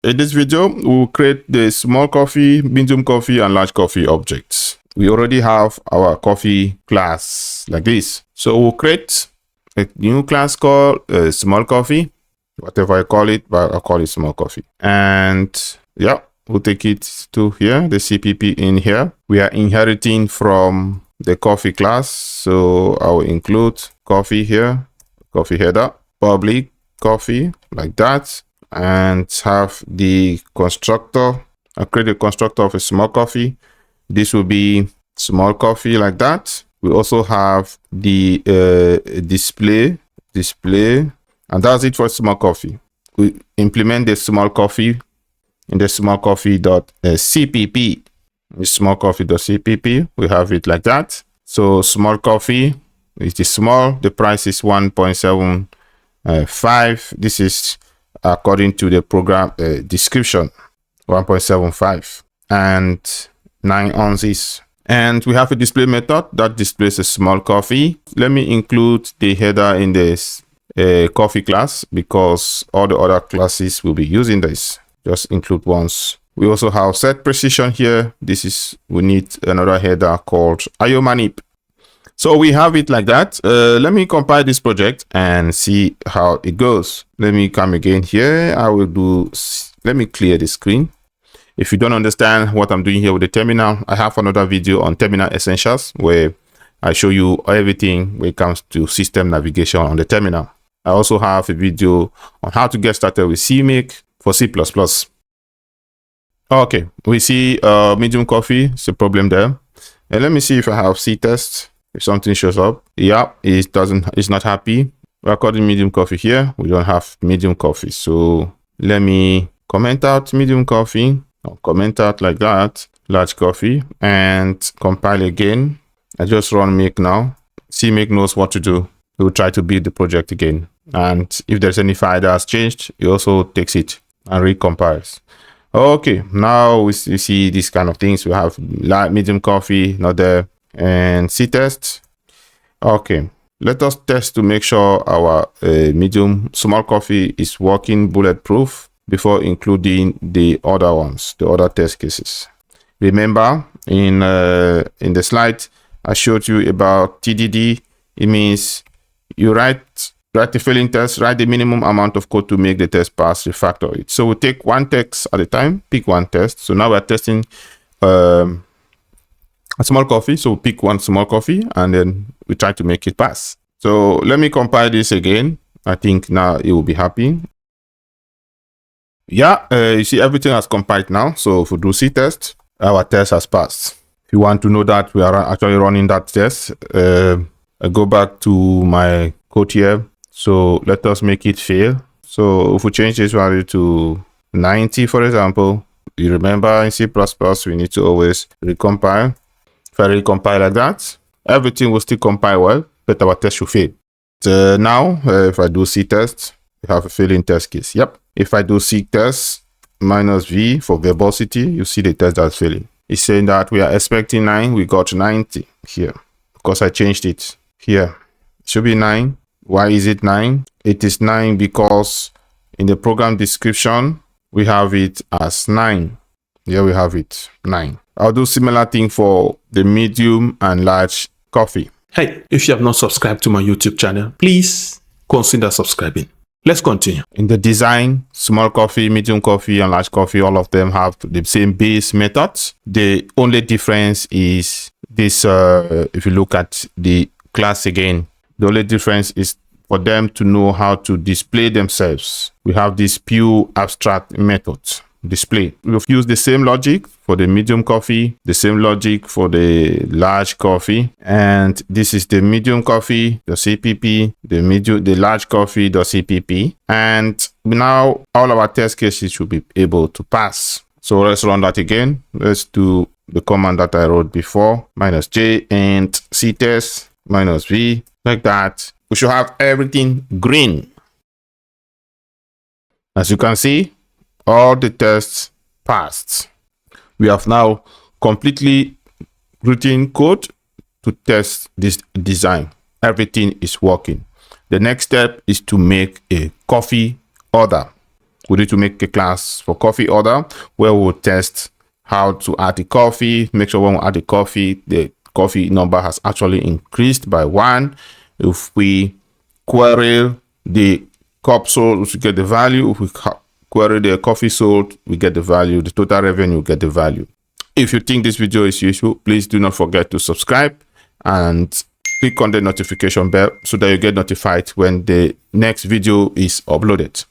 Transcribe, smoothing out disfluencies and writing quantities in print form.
In this video, we'll create the small coffee, medium coffee, and large coffee objects. We already have our coffee class like this. So we'll create a new class called small coffee, whatever I call it, but I'll call it small coffee. And yeah, we'll take it to here, the CPP in here. We are inheriting from the coffee class. So I will include coffee here, coffee header, public coffee like that. And have the constructor. I'll create a constructor of a small coffee. This will be small coffee like that. We also have the display, and that's it for small coffee. We implement the small coffee in the small coffee.cpp. The small coffee.cpp, we have it like that. So small coffee, it is small. The price is 1.75. This is according to the program description, 1.75 and 9 ounces. And we have a display method that displays a small coffee. Let me include the header in this coffee class because all the other classes will be using this. Just include once. We also have set precision here. We need another header called IOManip. So we have it like that. Let me compile this project and see how it goes. Let me come again here. Let me clear the screen. If you don't understand what I'm doing here with the terminal, I have another video on terminal essentials where I show you everything when it comes to system navigation on the terminal. I also have a video on how to get started with CMake for C++. Okay, we see medium coffee. It's a problem there. And let me see if I have C-test. If something shows up, yeah, it's not happy. We're calling medium coffee here. We don't have medium coffee. So let me comment out medium coffee, or comment out like that, large coffee, and compile again. I just run make now. CMake knows what to do. It will try to build the project again. And if there's any file that has changed, it also takes it and recompiles. Okay, now we see these kind of things. We have light, medium coffee, not there. And C-test. Okay, let us test to make sure our medium small coffee is working bulletproof before including the other ones, the other test cases. Remember in the slide I showed you about TDD. It means you write the failing test, write the minimum amount of code to make the test pass, refactor it. So we take one text at a time, pick one test. So now we're testing a small coffee. So pick one small coffee and then we try to make it pass. So let me compile this again. I think now it will be happy. Yeah, you see everything has compiled now. So if we do C-test, our test has passed. If you want to know that we are actually running that test, I go back to my code here. So let us make it fail. So if we change this value to 90, for example, you remember in C++, we need to always recompile. If I recompile like that, everything will still compile well, but our test should fail. So now, if I do C-test, we have a failing test case. Yep. If I do C-test minus V for verbosity, you see the test that's failing. It's saying that we are expecting 9, we got 90 here because I changed it here. It should be 9. Why is it 9? It is 9 because in the program description, we have it as 9. Here we have it, 9. I'll do similar thing for the medium and large coffee. Hey, if you have not subscribed to my YouTube channel, please consider subscribing. Let's continue. In the design, small coffee, medium coffee, and large coffee, all of them have the same base methods. The only difference is this, if you look at the class again, the only difference is for them to know how to display themselves. We have this pure abstract method. Display. We've used the same logic for the medium coffee, the same logic for the large coffee, and this is the medium coffee, the CPP, the large coffee, the CPP, and now all our test cases should be able to pass. So let's run that again. Let's do the command that I wrote before, -J and C-test -V, like that. We should have everything green. As you can see, all the tests passed. We have now completely written code to test this design. Everything is working. The next step is to make a coffee order. we need to make a class for coffee order where we'll test how to add the coffee, make sure when we add the coffee number has actually increased by 1. If we query the cup sold, we get the value. If we query the coffee sold, we get the value. The total revenue, we get the value. If you think this video is useful, please do not forget to subscribe and click on the notification bell so that you get notified when the next video is uploaded.